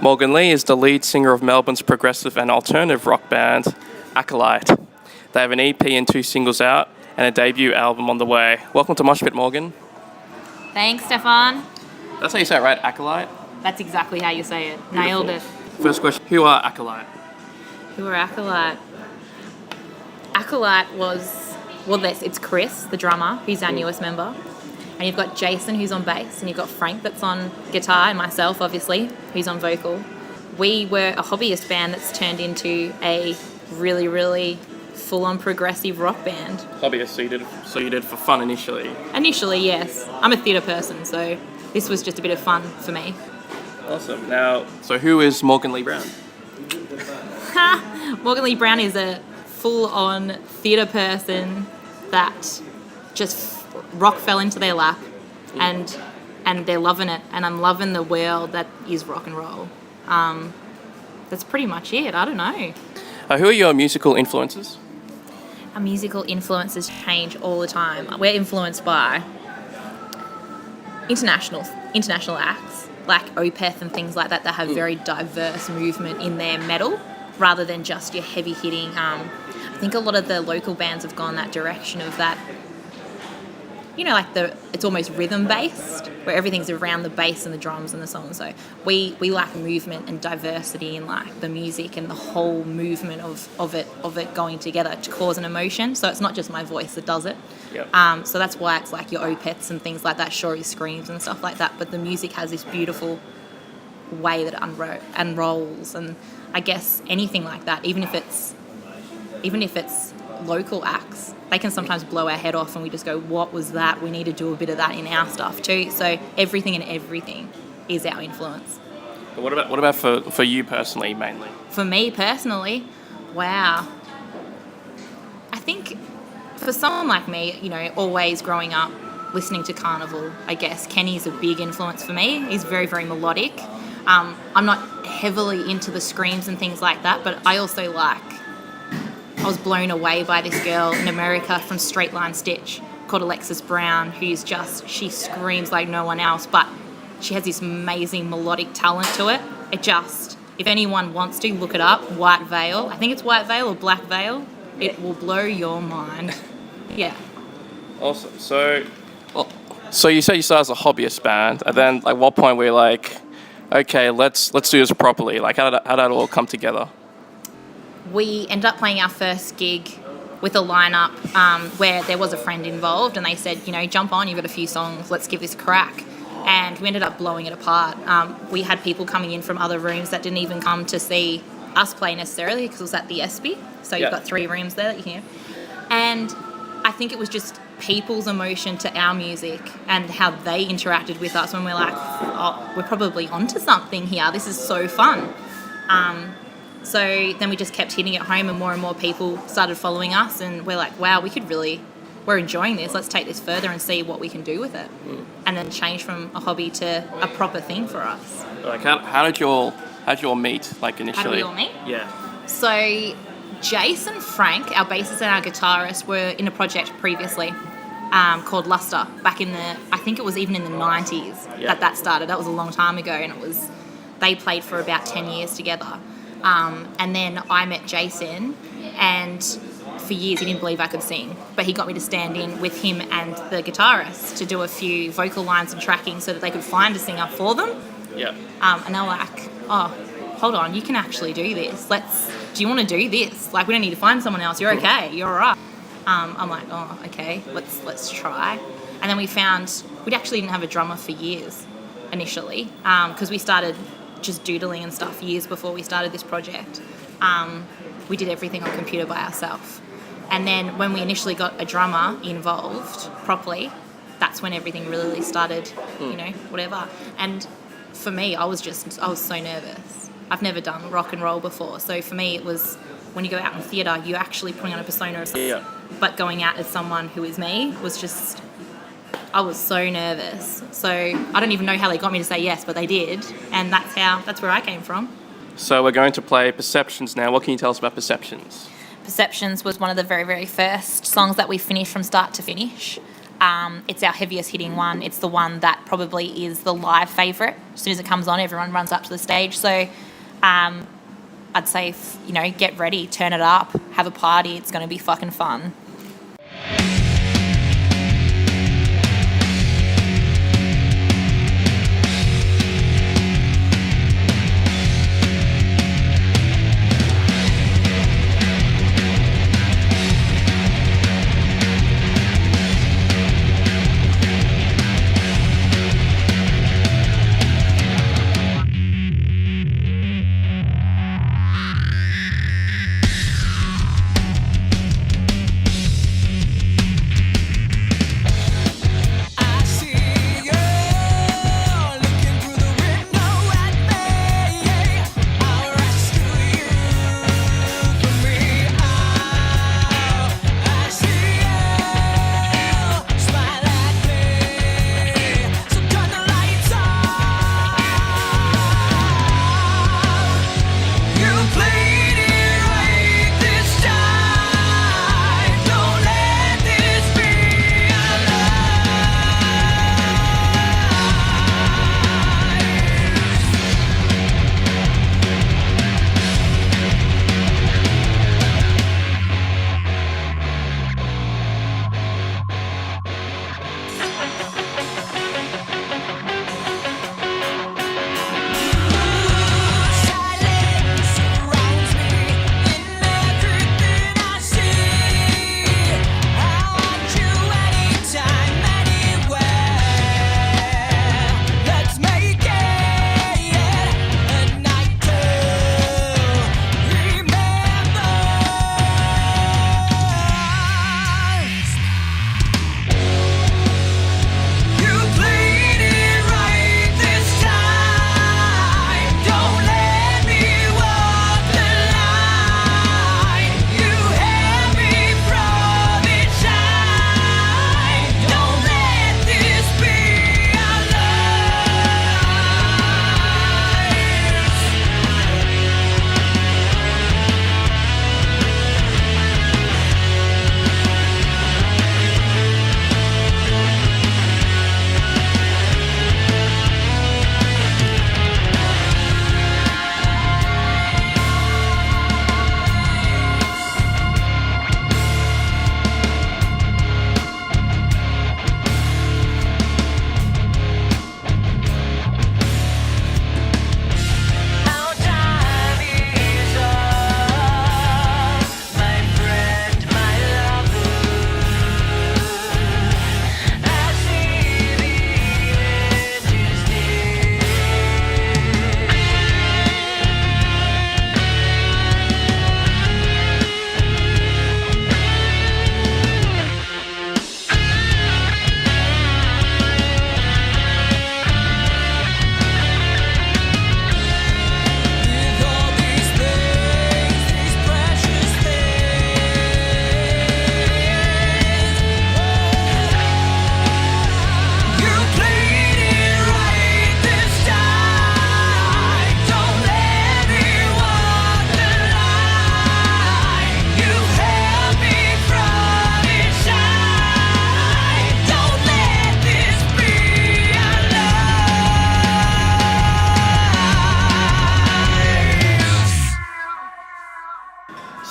Morgan-Leigh is the lead singer of Melbourne's progressive and alternative rock band, Acolyte. They have an EP and two singles out, and a debut album on the way. Welcome to Moshpit, Morgan. Thanks, Stefan. That's how you say it, right? Acolyte? That's exactly how you say it. Beautiful. Nailed it. First question, who are Acolyte? Who are Acolyte? Acolyte it's Chris, the drummer, who's our newest member. And you've got Jason, who's on bass, and you've got Frank, that's on guitar, and myself, obviously, who's on vocal. We were a hobbyist band that's turned into a really, really full-on progressive rock band. Hobbyist, so you did for fun initially? Initially, yes. I'm a theatre person, so this was just a bit of fun for me. Awesome. Now, so who is Morgan-Leigh Brown? Morgan-Leigh Brown is a full-on theatre person that just rock fell into their lap, and they're loving it, and I'm loving the world that is rock and roll. That's pretty much it. I don't know. Who are your musical influences? Our musical influences change all the time. We're influenced by international acts like Opeth and things like that have very diverse movement in their metal rather than just your heavy hitting. I think a lot of the local bands have gone that direction of that. It's almost rhythm based, where everything's around the bass and the drums and the songs. So we like movement and diversity in like the music and the whole movement of it going together to cause an emotion. So it's not just my voice that does it. Yep. So that's why it's like your Opeths and things like that, Shory screams and stuff like that. But the music has this beautiful way that it unrolls, and I guess anything like that, even if it's local acts, they can sometimes blow our head off and we just go, what was that? We need to do a bit of that in our stuff too. So everything is our influence. But what about for you personally, mainly? For me personally, wow. I think for someone like me, always growing up listening to Carnival, I guess Kenny's a big influence for me. He's very, very melodic. I'm not heavily into the screams and things like that, but I also I was blown away by this girl in America from Straight Line Stitch called Alexis Brown, she screams like no one else, but she has this amazing melodic talent to it. If anyone wants to, look it up, White Veil. I think it's White Veil or Black Veil. It will blow your mind. Yeah. Awesome. So you say you started as a hobbyist band, and then at what point were you like, okay, let's do this properly? Like, how did that all come together? We ended up playing our first gig with a lineup where there was a friend involved, and they said, jump on, you've got a few songs, let's give this a crack. And we ended up blowing it apart. We had people coming in from other rooms that didn't even come to see us play necessarily, because it was at the ESPY, so you've got 3 rooms there that you can hear. And I think it was just people's emotion to our music and how they interacted with us when we're like, oh, we're probably onto something here, this is so fun. So then we just kept hitting it home, and more people started following us, and we're like, wow, we're enjoying this. Let's take this further and see what we can do with it. And then change from a hobby to a proper thing for us. Like, how did you all meet, like, initially? How did we all meet? Yeah. So Jason, Frank, our bassist and our guitarist, were in a project previously called Luster, back I think it was even in the 90s that started. That was a long time ago, and they played for about 10 years together. And then I met Jason, and for years he didn't believe I could sing, but he got me to stand in with him and the guitarist to do a few vocal lines and tracking so that they could find a singer for them. Yeah. And they were like, oh, hold on, you can actually do this. Do you want to do this? Like, we don't need to find someone else. You're okay. You're all right. I'm like, oh, okay, let's try. And then we found we actually didn't have a drummer for years initially, because we started just doodling and stuff years before we started this project. We did everything on computer by ourselves. And then when we initially got a drummer involved properly, that's when everything really started, whatever. And for me, I was so nervous. I've never done rock and roll before. So for me, it was when you go out in theatre, you're actually putting on a persona of someone, but going out as someone who is me was just, I was so nervous. So I don't even know how they got me to say yes, but they did. And that's where I came from. So we're going to play Perceptions now. What can you tell us about Perceptions? Perceptions was one of the very, very first songs that we finished from start to finish. It's our heaviest hitting one. It's the one that probably is the live favourite. As soon as it comes on, everyone runs up to the stage. So I'd say, get ready, turn it up, have a party. It's going to be fucking fun.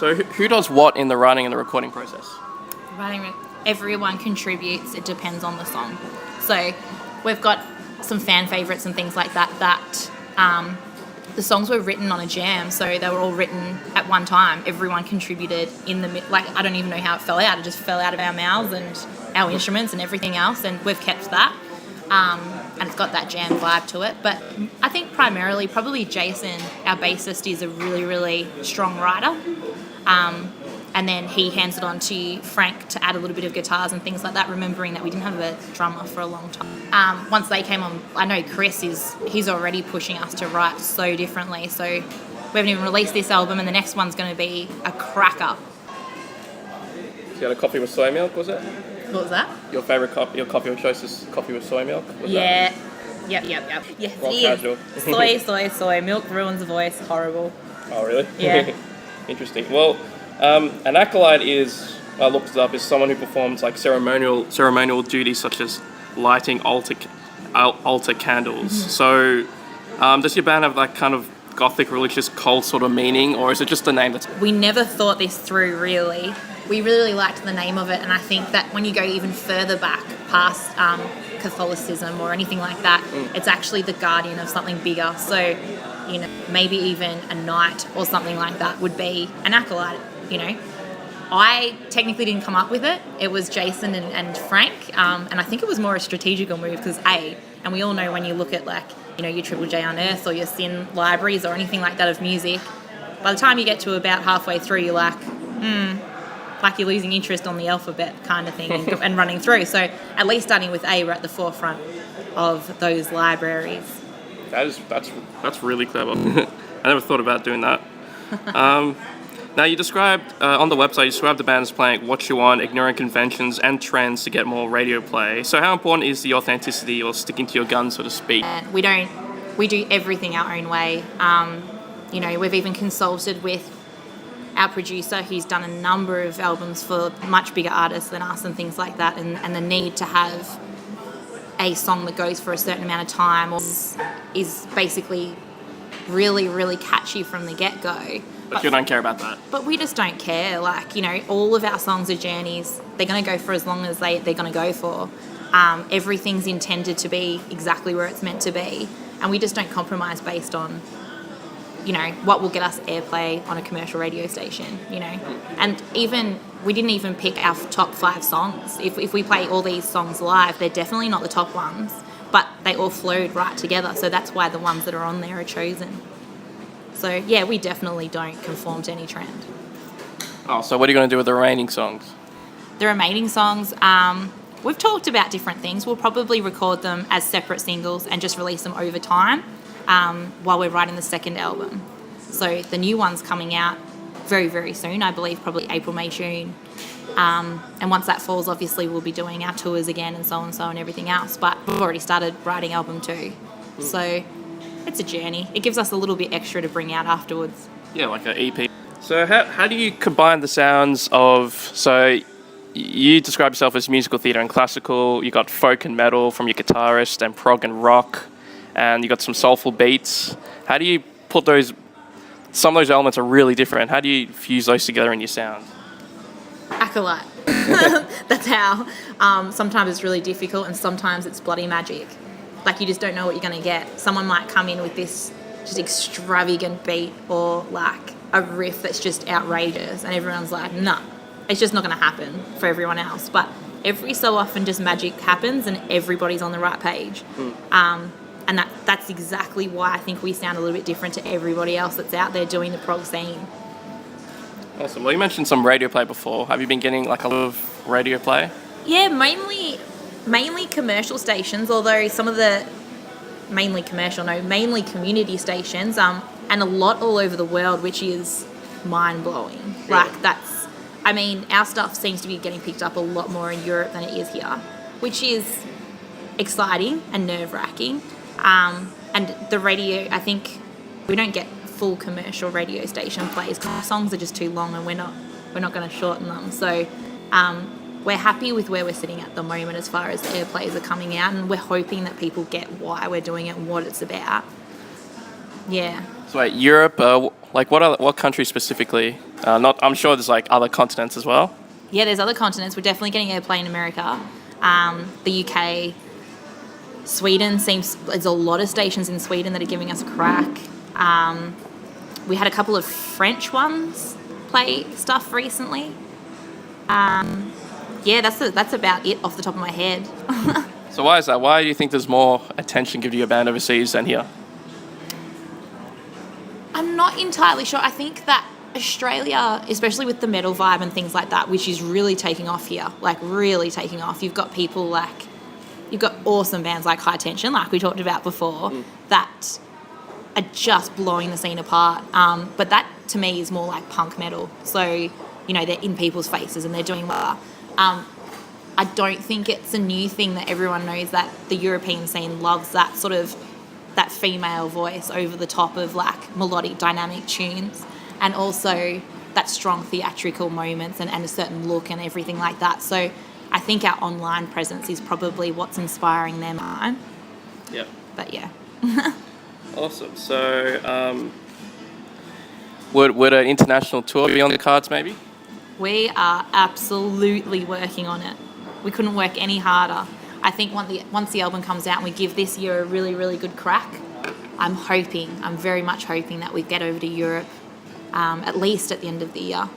So who does what in the writing and the recording process? Everyone contributes. It depends on the song. So we've got some fan favourites and things like that the songs were written on a jam, so they were all written at one time. Everyone contributed in the I don't even know how it fell out. It just fell out of our mouths and our instruments and everything else, and we've kept that. And it's got that jam vibe to it. But I think primarily, probably Jason, our bassist, is a really, really strong writer. And then he hands it on to Frank to add a little bit of guitars and things like that, remembering that we didn't have a drummer for a long time. Once they came on, I know he's already pushing us to write so differently. So we haven't even released this album, and the next one's going to be a cracker. So you had a coffee with soy milk, was it? What was that? Your coffee of choice is coffee with soy milk? Yeah. Yep. Yes, well, it is. Soy. Milk ruins the voice. Horrible. Oh, really? Yeah. Interesting. Well, an Acolyte is I looked it up, is someone who performs like ceremonial duties such as lighting altar candles. So, does your band have that kind of gothic religious cult sort of meaning, or is it just a name that's... We never thought this through, really. We really liked the name of it, and I think that when you go even further back past Catholicism or anything like that, it's actually the guardian of something bigger. So, you know, maybe even a knight or something like that would be an acolyte, you know. I technically didn't come up with it. It was Jason and Frank, and I think it was more a strategical move because and we all know when you look at like, you know, your Triple J Unearthed or your Sin libraries or anything like that of music, by the time you get to about halfway through, you're like you're losing interest on the alphabet kind of thing and running through. So at least starting with A, we're at the forefront of those libraries. That's really clever. I never thought about doing that. Now, you described, on the website, you described the band as playing what you want, ignoring conventions and trends to get more radio play. So how important is the authenticity or sticking to your guns, so to speak? We do everything our own way. You know, we've even consulted with our producer who's done a number of albums for much bigger artists than us and things like that, and the need to have a song that goes for a certain amount of time is basically really, really catchy from the get-go. But you don't care about that. But we just don't care. Like, you know, all of our songs are journeys. They're going to go for as long as they're going to go for. Everything's intended to be exactly where it's meant to be. And we just don't compromise based on, you know, what will get us airplay on a commercial radio station, you know. And we didn't even pick our top 5 songs. If we play all these songs live, they're definitely not the top ones. But they all flowed right together. So that's why the ones that are on there are chosen. So, yeah, we definitely don't conform to any trend. Oh, so what are you going to do with the remaining songs? The remaining songs, we've talked about different things. We'll probably record them as separate singles and just release them over time while we're writing the second album. So the new one's coming out very, very soon, I believe, probably April, May, June. And once that falls, obviously, we'll be doing our tours again and so and everything else. But we've already started writing album 2. So... it's a journey. It gives us a little bit extra to bring out afterwards. Yeah, like an EP. So how do you combine the sounds of... So you describe yourself as musical theatre and classical. You got folk and metal from your guitarist, and prog and rock, and you got some soulful beats. How do you put those... Some of those elements are really different. How do you fuse those together in your sound? Acolyte. That's how. Sometimes it's really difficult and sometimes it's bloody magic. Like, you just don't know what you're going to get. Someone might come in with this just extravagant beat or, like, a riff that's just outrageous. And everyone's like, nah, it's just not going to happen for everyone else. But every so often just magic happens and everybody's on the right page. And that's exactly why I think we sound a little bit different to everybody else that's out there doing the prog scene. Awesome. Well, you mentioned some radio play before. Have you been getting, like, a lot of radio play? Yeah, mainly commercial stations, although some of the mainly community stations, and a lot all over the world, which is mind-blowing. Really? Like, our stuff seems to be getting picked up a lot more in Europe than it is here, which is exciting and nerve-wracking. And the radio, I think we don't get full commercial radio station plays because our songs are just too long and we're not going to shorten them. So, we're happy with where we're sitting at the moment as far as the airplays are coming out, and we're hoping that people get why we're doing it and what it's about. Yeah. So wait, Europe, what countries specifically? I'm sure there's like other continents as well. Yeah, there's other continents. We're definitely getting airplay in America, the UK, Sweden. There's a lot of stations in Sweden that are giving us a crack. We had a couple of French ones play stuff recently. Yeah, that's about it off the top of my head. So why is that? Why do you think there's more attention given to your band overseas than here? I'm not entirely sure. I think that Australia, especially with the metal vibe and things like that, which is really taking off here, like really taking off. You've got awesome bands like High Tension, like we talked about before, that are just blowing the scene apart. But that, to me, is more like punk metal. So, you know, they're in people's faces and they're doing well. I don't think it's a new thing that everyone knows that the European scene loves that sort of, that female voice over the top of like melodic dynamic tunes. And also that strong theatrical moments and a certain look and everything like that. So I think our online presence is probably what's inspiring them. Yeah. But yeah. Awesome. So, would an international tour be on the cards, maybe? We are absolutely working on it. We couldn't work any harder. I think once the album comes out and we give this year a really, really good crack, I'm very much hoping that we get over to Europe at least at the end of the year.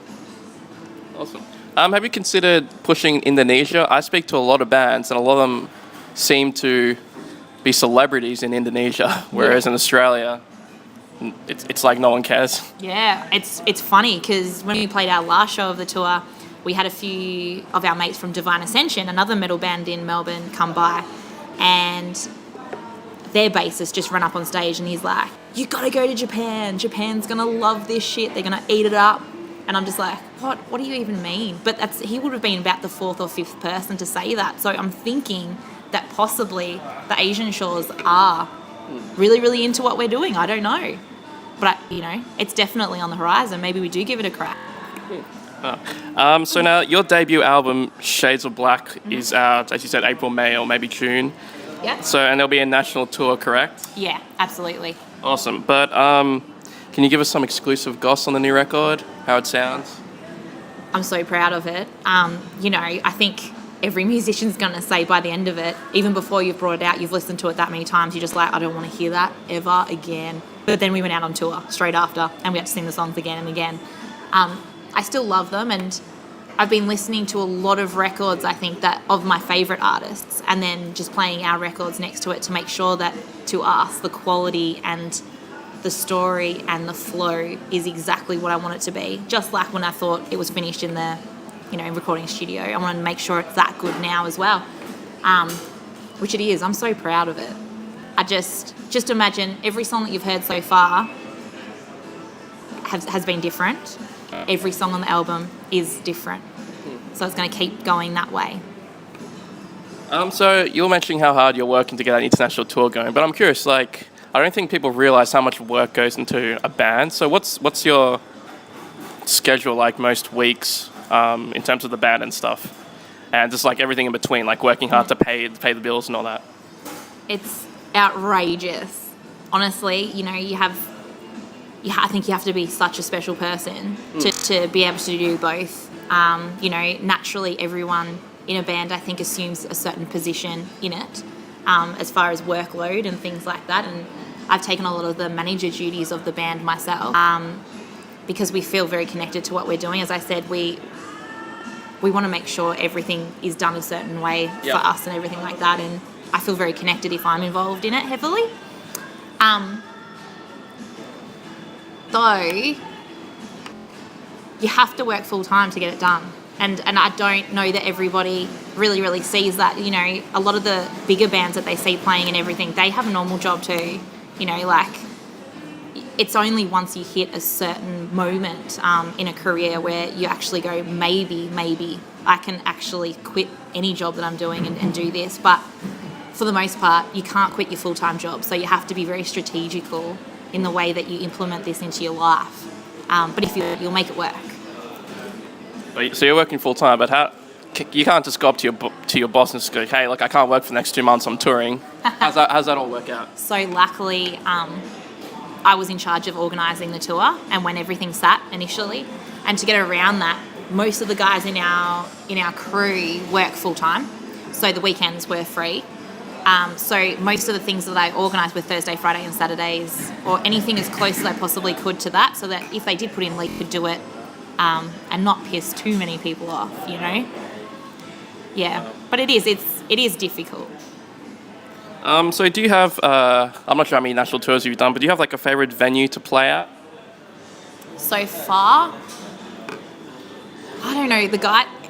Awesome. Have you considered pushing Indonesia? I speak to a lot of bands, and a lot of them seem to be celebrities in Indonesia, whereas in Australia, it's like no one cares. Yeah, it's funny because when we played our last show of the tour, we had a few of our mates from Divine Ascension, another metal band in Melbourne, come by, and their bassist just ran up on stage and he's like, "You gotta go to Japan. Japan's gonna love this shit. They're gonna eat it up." And I'm just like, what do you even mean? But he would have been about the fourth or fifth person to say that. So I'm thinking that possibly the Asian shores are really, really into what we're doing. I don't know. But, it's definitely on the horizon. Maybe we do give it a crack. So now your debut album, Shades of Black, is out, as you said, April, May, or maybe June. Yeah. So, and there'll be a national tour, correct? Yeah, absolutely. Awesome. But can you give us some exclusive goss on the new record, how it sounds? I'm so proud of it. I think every musician's going to say by the end of it, even before you've brought it out, you've listened to it that many times, you're just like, I don't want to hear that ever again. But then we went out on tour straight after and we had to sing the songs again and again. I still love them, and I've been listening to a lot of records, I think, that of my favourite artists, and then just playing our records next to it to make sure that, to us, the quality and the story and the flow is exactly what I want it to be. Just like when I thought it was finished in the, recording studio. I want to make sure it's that good now as well, which it is. I'm so proud of it. I just imagine every song that you've heard so far has been different. Every song on the album is different. So it's going to keep going that way. So you were mentioning how hard you're working to get that international tour going, but I'm curious, I don't think people realise how much work goes into a band. So what's your schedule like most weeks in terms of the band and stuff? And just everything in between, working hard to pay the bills and all that. It's outrageous. Honestly, I think you have to be such a special person to be able to do both. Naturally everyone in a band, I think, assumes a certain position in it as far as workload and things like that. And I've taken a lot of the manager duties of the band myself because we feel very connected to what we're doing. As I said, we want to make sure everything is done a certain way for us and everything like that. And I feel very connected if I'm involved in it heavily. Though you have to work full time to get it done. And I don't know that everybody really, really sees that. A lot of the bigger bands that they see playing and everything, they have a normal job too. It's only once you hit a certain moment in a career where you actually go, maybe I can actually quit any job that I'm doing and do this. But for the most part, you can't quit your full-time job. So you have to be very strategical in the way that you implement this into your life. But if you'll make it work. So you're working full time, but you can't just go up to your boss and just go, "Hey, I can't work for the next 2 months. I'm touring." How's that all work out? So luckily, I was in charge of organising the tour and when everything sat initially, and to get around that, most of the guys in our crew work full time, so the weekends were free. So most of the things that I organised were Thursday, Friday and Saturdays, or anything as close as I possibly could to that, so that if they did put in leave, could do it and not piss too many people off, Yeah, but it is difficult. So do you have, I'm not sure how many national tours you've done, but do you have a favourite venue to play at? So far, I don't know,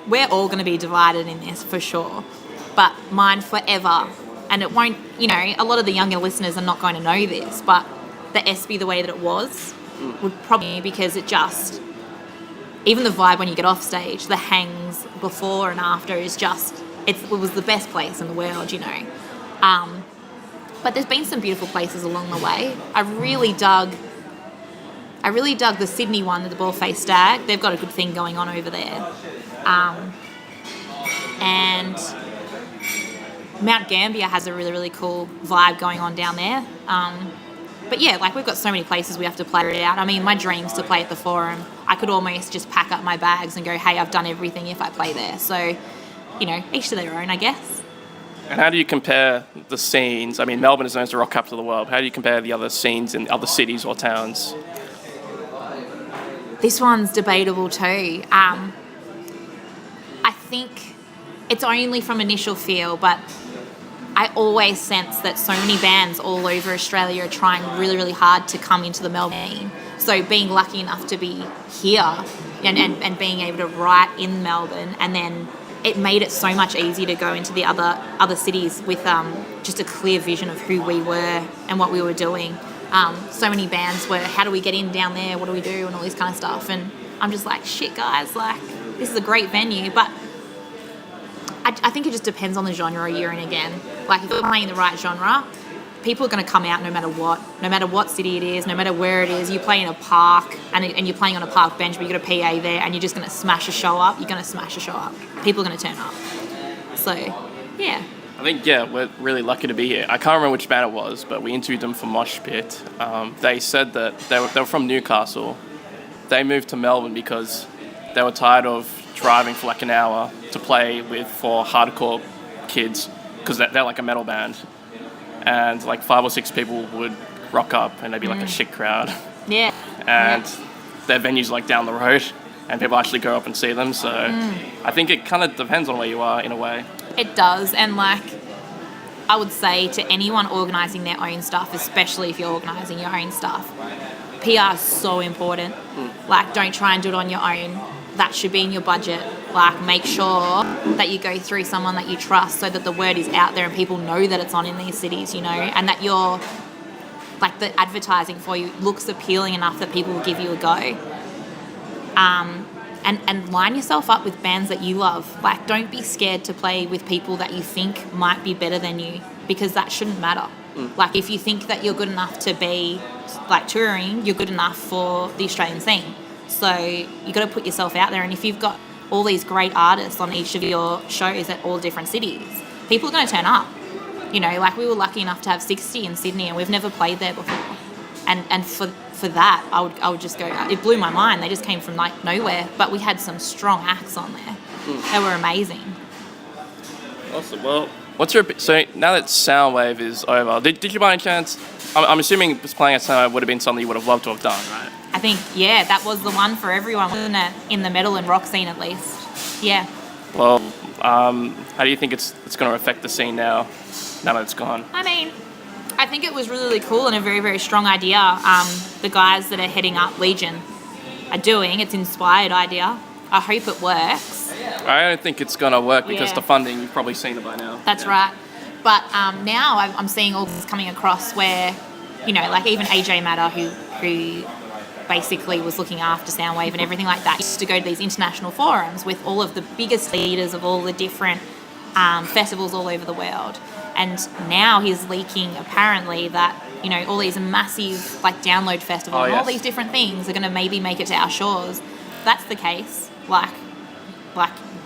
we're all going to be divided in this for sure, but mine forever. And it won't, a lot of the younger listeners are not going to know this, but the SB the way that it was would probably, because it just, even the vibe when you get off stage, the hangs before and after is just, it was the best place in the world, But there's been some beautiful places along the way. I really dug I really dug the Sydney one, the Ball-Faced Stag. They've got a good thing going on over there. And Mount Gambier has a really, really cool vibe going on down there. But yeah, like we've got so many places we have to play it out. I mean, my dream's to play at the Forum. I could almost just pack up my bags and go, hey, I've done everything if I play there. So, you know, each to their own, I guess. And how do you compare the scenes? I mean, Melbourne is known as the rock capital of the world. How do you compare the other scenes in other cities or towns? This one's debatable too. I think it's only from initial feel, but I always sense that so many bands all over Australia are trying really, really hard to come into the Melbourne scene. So being lucky enough to be here and being able to write in Melbourne, and then it made it so much easier to go into the other cities with just a clear vision of who we were and what we were doing. So many bands were, how do we get in down there? What do we do? And all this kind of stuff. And I'm just like, shit, guys, like, this is a great venue. But I think it just depends on the genre you're in again. Like, if you're playing the right genre, people are going to come out no matter what city it is, no matter where it is. You play in a park and you're playing on a park bench, but you've got a PA there and you're just going to smash a show up. You're going to smash a show up. People are going to turn up. So, yeah. I think, yeah, we're really lucky to be here. I can't remember which band it was, but we interviewed them for Mosh Pit. They said that they were from Newcastle. They moved to Melbourne because they were tired of driving for like an hour to play for hardcore kids, because they're like a metal band. And like 5 or 6 people would rock up and they'd be like a shit crowd. Yeah. And their venue's like down the road and people actually go up and see them. So I think it kind of depends on where you are in a way. It does. And like, I would say to anyone organising their own stuff, especially if you're organising your own stuff, PR is so important. Like, don't try and do it on your own. That should be in your budget. Like, make sure that you go through someone that you trust so that the word is out there and people know that it's on in these cities, you know, and that you're, like, the advertising for you looks appealing enough that people will give you a go. And line yourself up with bands that you love. Like, don't be scared to play with people that you think might be better than you, because that shouldn't matter. Like, if you think that you're good enough to be, like, touring, you're good enough for the Australian scene. So you got to put yourself out there. And if you've got all these great artists on each of your shows at all different cities, people are going to turn up. You know, like, we were lucky enough to have 60 in Sydney and we've never played there before. And for that, I would just go, it blew my mind. They just came from like nowhere, but we had some strong acts on there. They were amazing. Awesome. Well, so now that Soundwave is over, did you by any chance, I'm assuming playing at Soundwave would have been something you would have loved to have done, right? I think, yeah, that was the one for everyone, wasn't it? In the metal and rock scene, at least. Yeah. Well, how do you think it's going to affect the scene now that it's gone? I mean, I think it was really, really cool and a very, very strong idea. The guys that are heading up Legion are doing. It's an inspired idea. I hope it works. I don't think it's going to work because Yeah. the funding, you've probably seen it by now. That's right. But now I'm seeing all this coming across where, you know, like even AJ Matter, who basically was looking after Soundwave and everything like that, used to go to these international forums with all of the biggest leaders of all the different festivals all over the world. And now he's leaking, apparently, that, you know, all these massive, like, download festivals and all these different things are going to maybe make it to our shores. If that's the case, like,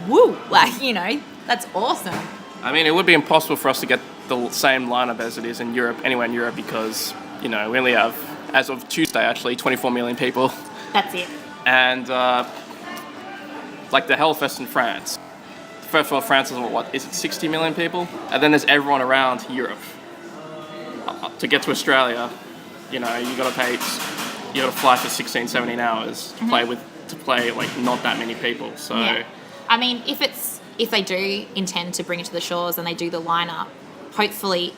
woo, like, you know, that's awesome. I mean, it would be impossible for us to get the same lineup as it is in Europe, anywhere in Europe, because, you know, we only have, as of Tuesday, actually, 24 million people. That's it. And, like, the Hellfest in France. First of all, France is what, is it 60 million people? And then there's everyone around Europe. To get to Australia, you know, you got to fly for 16, 17 hours to play like not that many people. So, yeah. I mean, if they do intend to bring it to the shores and they do the lineup, hopefully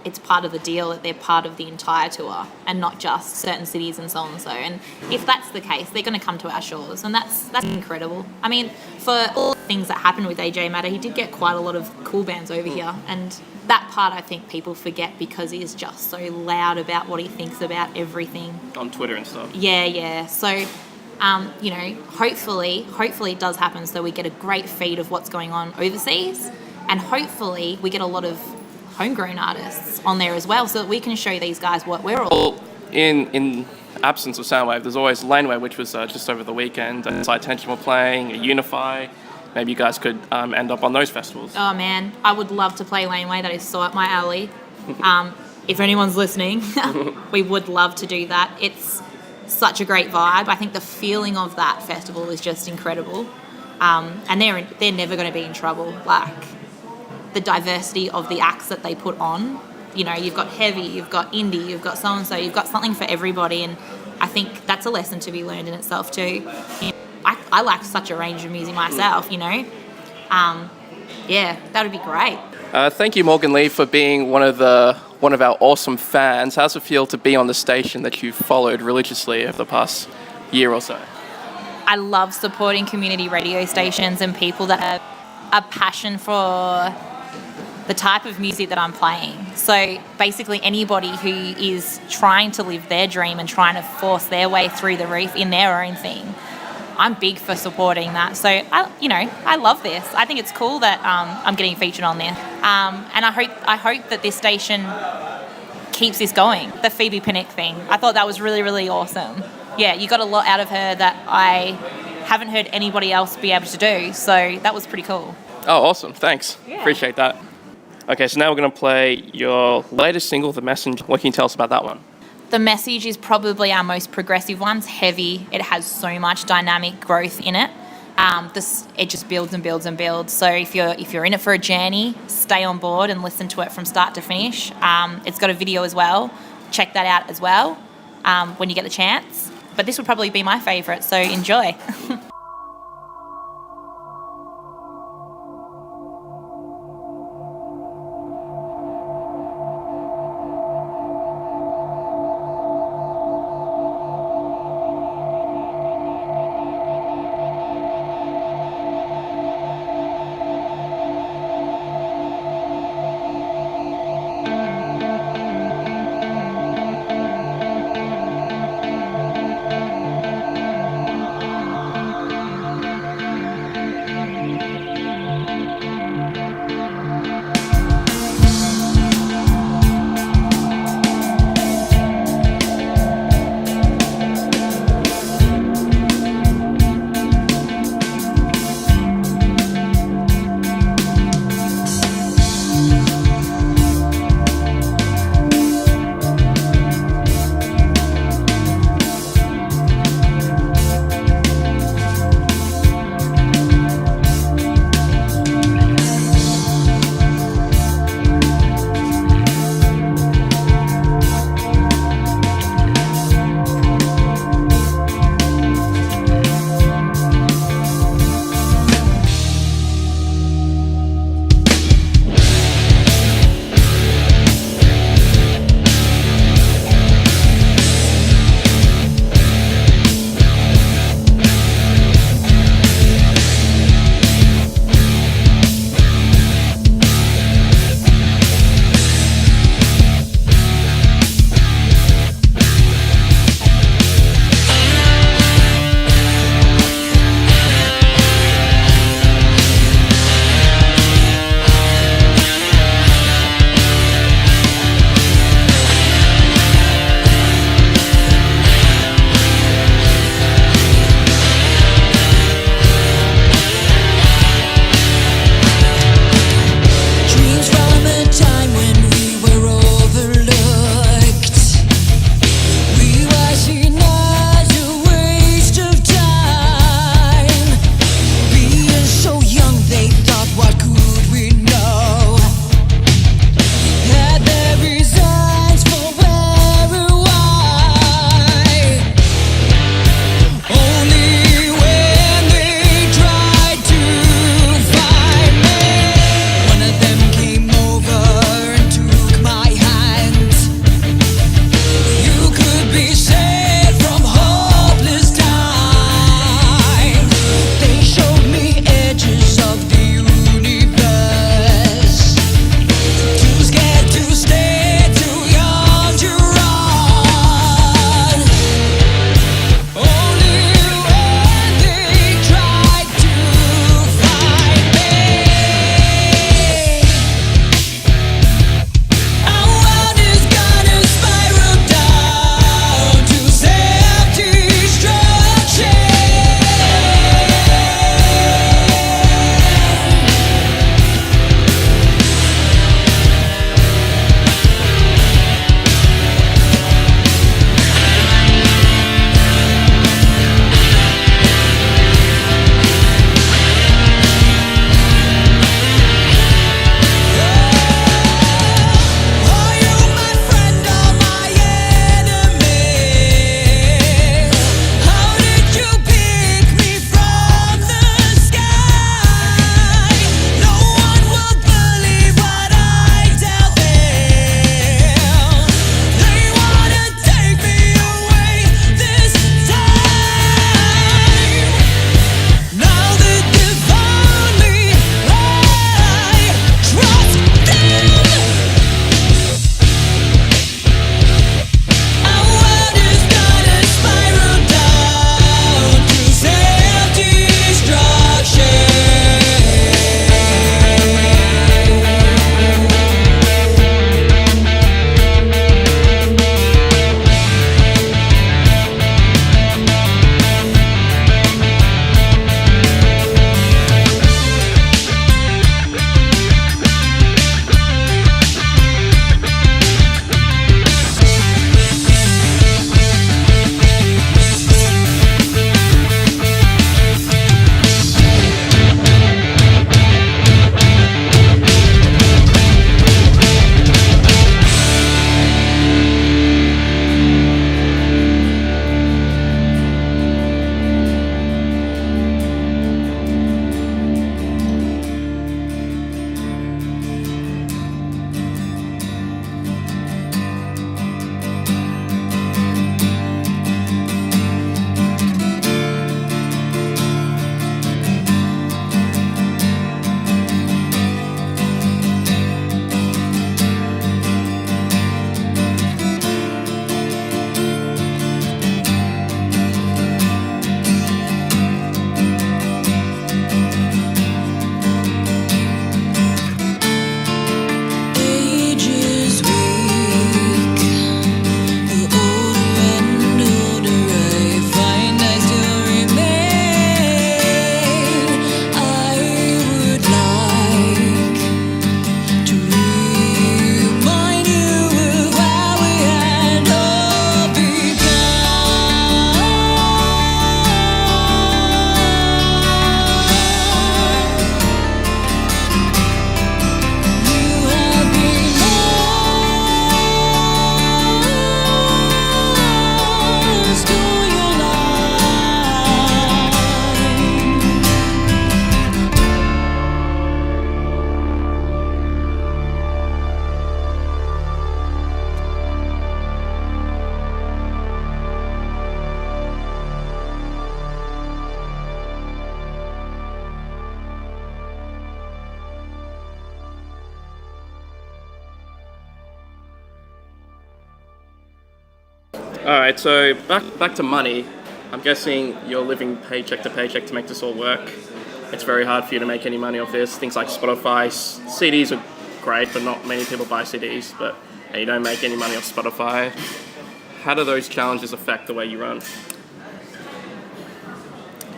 it's part of the deal that they're part of the entire tour and not just certain cities and so on and so. And if that's the case, they're going to come to our shores, and that's incredible. I mean, for all the things that happened with AJ Matter, he did get quite a lot of cool bands over here, and that part I think people forget because he is just so loud about what he thinks about everything. On Twitter and stuff. Yeah. So, you know, hopefully it does happen so we get a great feed of what's going on overseas, and hopefully we get a lot of homegrown artists on there as well so that we can show these guys what we're all... In absence of Soundwave, there's always Laneway, which was just over the weekend, and Side Tension were playing, a Unify. Maybe you guys could end up on those festivals. Oh man, I would love to play Laneway. That is so up my alley. If anyone's listening, we would love to do that. It's such a great vibe. I think the feeling of that festival is just incredible. And they're never going to be in trouble. Like, the diversity of the acts that they put on, you know, you've got heavy, you've got indie, you've got so-and-so, you've got something for everybody, and I think that's a lesson to be learned in itself too. I like such a range of music myself, you know. Yeah, that would be great. Thank you, Morgan-Leigh, for being one of our awesome fans. How's it feel to be on the station that you've followed religiously over the past year or so? I love supporting community radio stations and people that have a passion for the type of music that I'm playing. So basically anybody who is trying to live their dream and trying to force their way through the roof in their own thing, I'm big for supporting that. So, I love this. I think it's cool that I'm getting featured on there. And I hope that this station keeps this going. The Phoebe Pinnock thing, I thought that was really, really awesome. Yeah, you got a lot out of her that I haven't heard anybody else be able to do. So that was pretty cool. Oh, awesome. Thanks. Yeah. Appreciate that. Okay, so now we're going to play your latest single, The Message. What can you tell us about that one? The Message is probably our most progressive one. It's heavy. It has so much dynamic growth in it. It just builds and builds and builds. So if you're in it for a journey, stay on board and listen to it from start to finish. It's got a video as well. Check that out as well when you get the chance. But this would probably be my favourite, so enjoy. All right, so back to money. I'm guessing you're living paycheck to paycheck to make this all work. It's very hard for you to make any money off this. Things like Spotify, CDs are great, but not many people buy CDs. But and you don't make any money off Spotify. How do those challenges affect the way you run?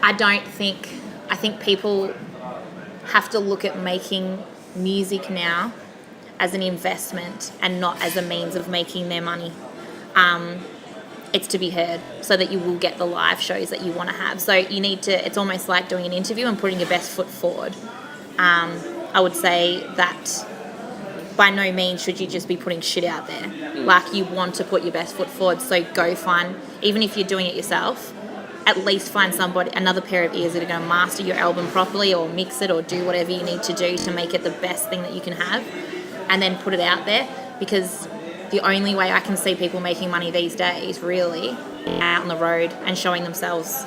I think people have to look at making music now as an investment and not as a means of making their money. It's to be heard so that you will get the live shows that you want to have. So you need to, it's almost like doing an interview and putting your best foot forward. I would say that by no means should you just be putting shit out there. Like, you want to put your best foot forward. So go find, even if you're doing it yourself, at least find somebody, another pair of ears that are going to master your album properly or mix it or do whatever you need to do to make it the best thing that you can have, and then put it out there. Because the only way I can see people making money these days, really, out on the road and showing themselves,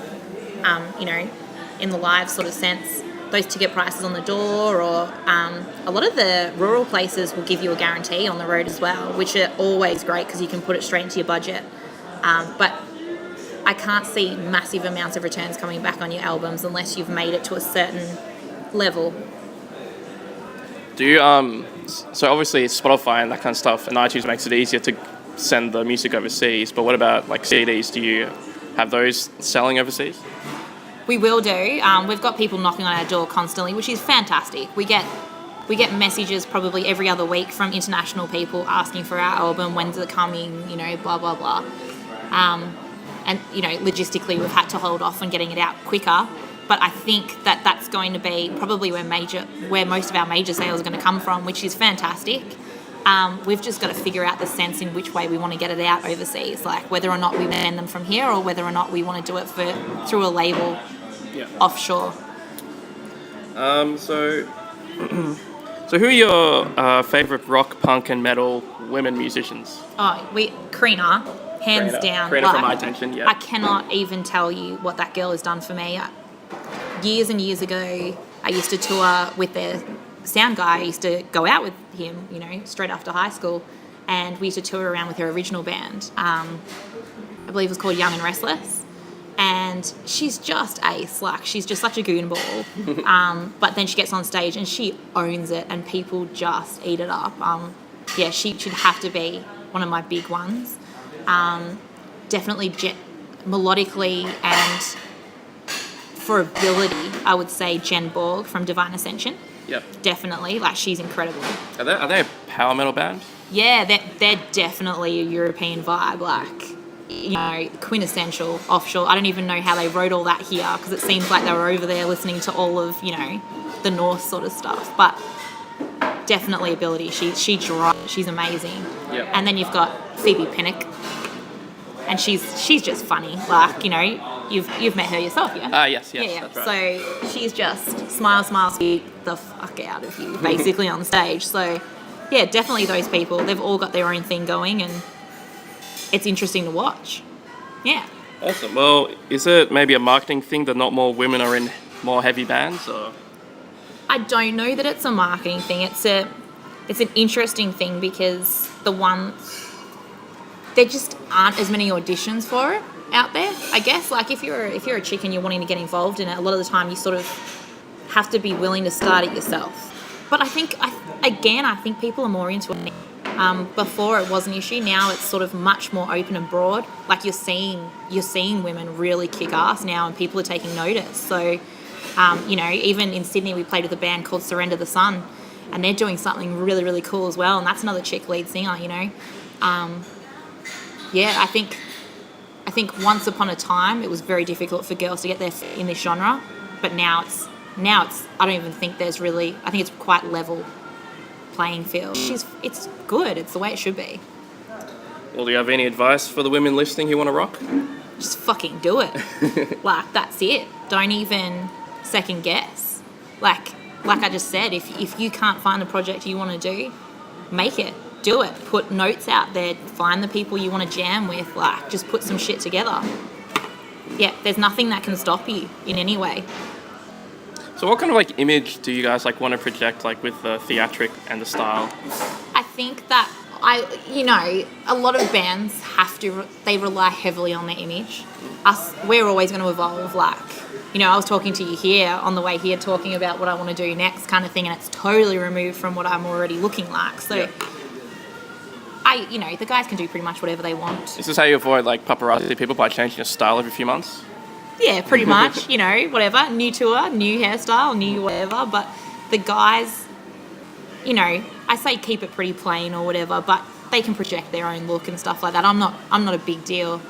in the live sort of sense. Those ticket prices on the door, or a lot of the rural places will give you a guarantee on the road as well, which are always great because you can put it straight into your budget. But I can't see massive amounts of returns coming back on your albums unless you've made it to a certain level. Do you so obviously it's Spotify and that kind of stuff, and iTunes makes it easier to send the music overseas, but what about like CDs? Do you have those selling overseas? We will do. We've got people knocking on our door constantly, which is fantastic. We get messages probably every other week from international people asking for our album, when's it coming, blah, blah, blah. And, logistically we've had to hold off on getting it out quicker. But I think that that's going to be probably where most of our major sales are going to come from, which is fantastic. We've just got to figure out the sense in which way we want to get it out overseas, like whether or not we send them from here or whether or not we want to do it through a label offshore. So who are your favourite rock, punk and metal women musicians? Karina, hands down. Karina from My Attention, yeah. I cannot even tell you what that girl has done for me. Years and years ago, I used to tour with their sound guy. I used to go out with him, straight after high school, and we used to tour around with her original band. I believe it was called Young and Restless, and she's just ace. Like, she's just such a goonball. But then she gets on stage and she owns it, and people just eat it up. She should have to be one of my big ones. Definitely melodically and for ability, I would say Jen Borg from Divine Ascension. Yep. Definitely. Like, she's incredible. Are they a power metal band? Yeah, they're definitely a European vibe. Like, quintessential offshore. I don't even know how they wrote all that here, because it seems like they were over there listening to all of, the North sort of stuff. But definitely ability. She's amazing. Yep. And then you've got Phoebe Pinnock, and she's just funny. Like, you've met her yourself, yeah? Yes, Yeah. That's right. So she's just smile, speak the fuck out of you, basically, on stage. So, yeah, definitely those people. They've all got their own thing going, and it's interesting to watch. Yeah. Awesome. Well, is it maybe a marketing thing that not more women are in more heavy bands, or? I don't know that it's a marketing thing. It's an interesting thing, because there just aren't as many auditions for it out there, I guess. Like, if you're a chick and you're wanting to get involved in it, a lot of the time you sort of have to be willing to start it yourself. But I think people are more into it. Before it was an issue, now it's sort of much more open and broad. Like, you're seeing women really kick ass now, and people are taking notice. So, even in Sydney, we played with a band called Surrender the Sun, and they're doing something really, really cool as well. And that's another chick lead singer, I think once upon a time it was very difficult for girls to get their feet in this genre, but now it's I don't even think there's really, I think it's quite level playing field. It's good. It's the way it should be. Well, do you have any advice for the women listening who want to rock? Just fucking do it. Like, that's it. Don't even second guess. Like I just said, if you can't find the project you want to do, make it. Do it. Put notes out there. Find the people you want to jam with. Like, just put some shit together. Yeah, there's nothing that can stop you in any way. So what kind of image do you guys want to project with the theatric and the style? I think that A lot of bands they rely heavily on their image. We're always going to evolve. Like, I was talking to you here on the way here, talking about what I want to do next, kind of thing, and it's totally removed from what I'm already looking like. So, yeah. The guys can do pretty much whatever they want. Is this how you avoid like paparazzi people, by changing your style every few months? Yeah, pretty much. Whatever, new tour, new hairstyle, new whatever. But the guys, I say keep it pretty plain or whatever, but they can project their own look and stuff like that. I'm not a big deal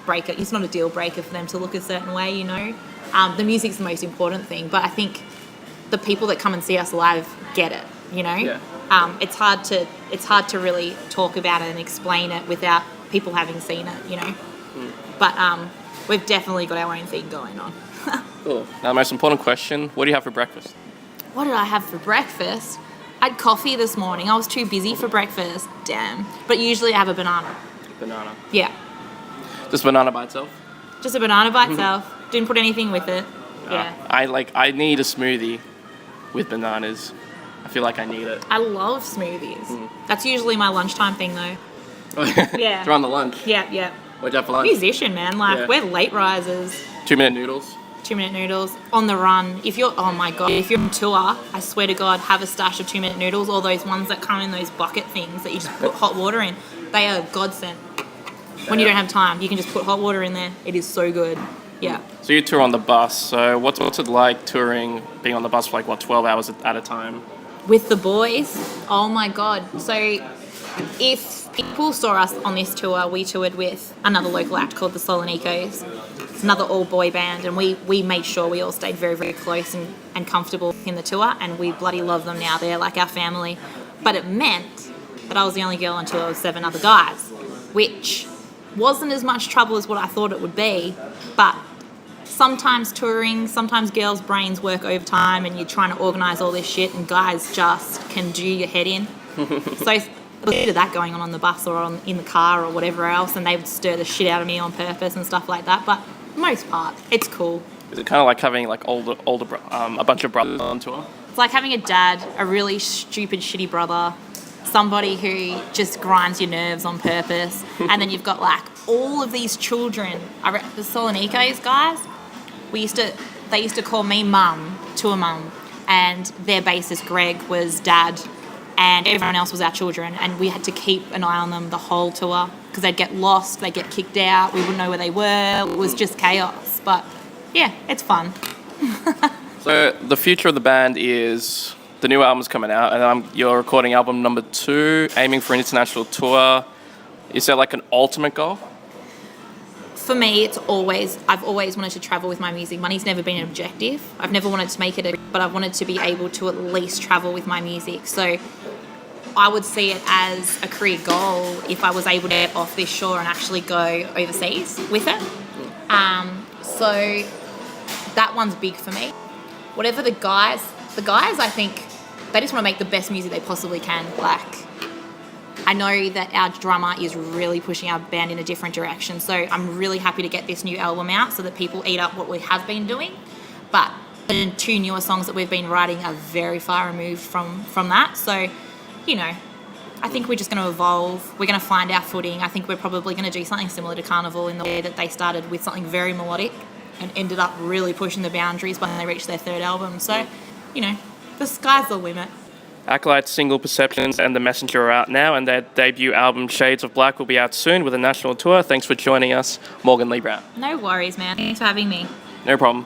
breaker. It's not a deal breaker for them to look a certain way. The music's the most important thing, but I think the people that come and see us live get it. Yeah. It's hard to really talk about it and explain it without people having seen it. But we've definitely got our own thing going on. Cool. Now, the most important question: what do you have for breakfast? What did I have for breakfast? I had coffee this morning. I was too busy for breakfast. Damn. But usually I have a banana. Banana. Yeah. Just banana by itself? Just a banana by itself. Didn't put anything with it. Yeah. I need a smoothie with bananas. I feel like I need it. I love smoothies. That's usually my lunchtime thing, though. Yeah. It's around the lunch. Yeah. What'd you have for lunch? Musician, man. We're late risers. 2-minute noodles. 2-minute noodles on the run. If you're on tour, I swear to God, have a stash of 2-minute noodles, or those ones that come in those bucket things that you just put hot water in. They are godsend. When you don't have time, you can just put hot water in there. It is so good. Yeah. So you tour on the bus. So what's it like touring, being on the bus for 12 hours at a time? With the boys, oh my God. So if people saw us on this tour, we toured with another local act called the Solonicos. It's another all-boy band, and we made sure we all stayed very, very close and comfortable in the tour, and we bloody love them now. They're like our family. But it meant that I was the only girl on tour with 7 other guys, which wasn't as much trouble as what I thought it would be, but sometimes girls' brains work overtime and you're trying to organise all this shit, and guys just can do your head in. So a bit of that going on the bus or in the car or whatever else, and they would stir the shit out of me on purpose and stuff like that. But for the most part, it's cool. Is it kind of like having a bunch of brothers on tour? It's like having a dad, a really stupid, shitty brother, somebody who just grinds your nerves on purpose, and then you've got all of these children. The Solonicos guys, they used to call me mum to a mum, and their bassist Greg was dad, and everyone else was our children, and we had to keep an eye on them the whole tour because they'd get lost, they'd get kicked out, we wouldn't know where they were. It was just chaos, but yeah, it's fun. So the future of the band is the new album's coming out, and you're recording album number 2, aiming for an international tour. Is there an ultimate goal? For me, I've always wanted to travel with my music. Money's never been an objective. I've never wanted to make it, but I've wanted to be able to at least travel with my music. So I would see it as a career goal if I was able to get off this shore and actually go overseas with it. So that one's big for me. Whatever the guys, I think they just want to make the best music they possibly can. I know that our drummer is really pushing our band in a different direction, so I'm really happy to get this new album out so that people eat up what we have been doing. But the 2 newer songs that we've been writing are very far removed from that. So, I think we're just going to evolve. We're going to find our footing. I think we're probably going to do something similar to Carnival in the way that they started with something very melodic and ended up really pushing the boundaries when they reached their 3rd album. So, the sky's the limit. Acolyte's single Perceptions and The Messenger are out now, and their debut album Shades of Black will be out soon with a national tour. Thanks for joining us, Morgan-Leigh Brown. No worries, man. Thanks for having me. No problem.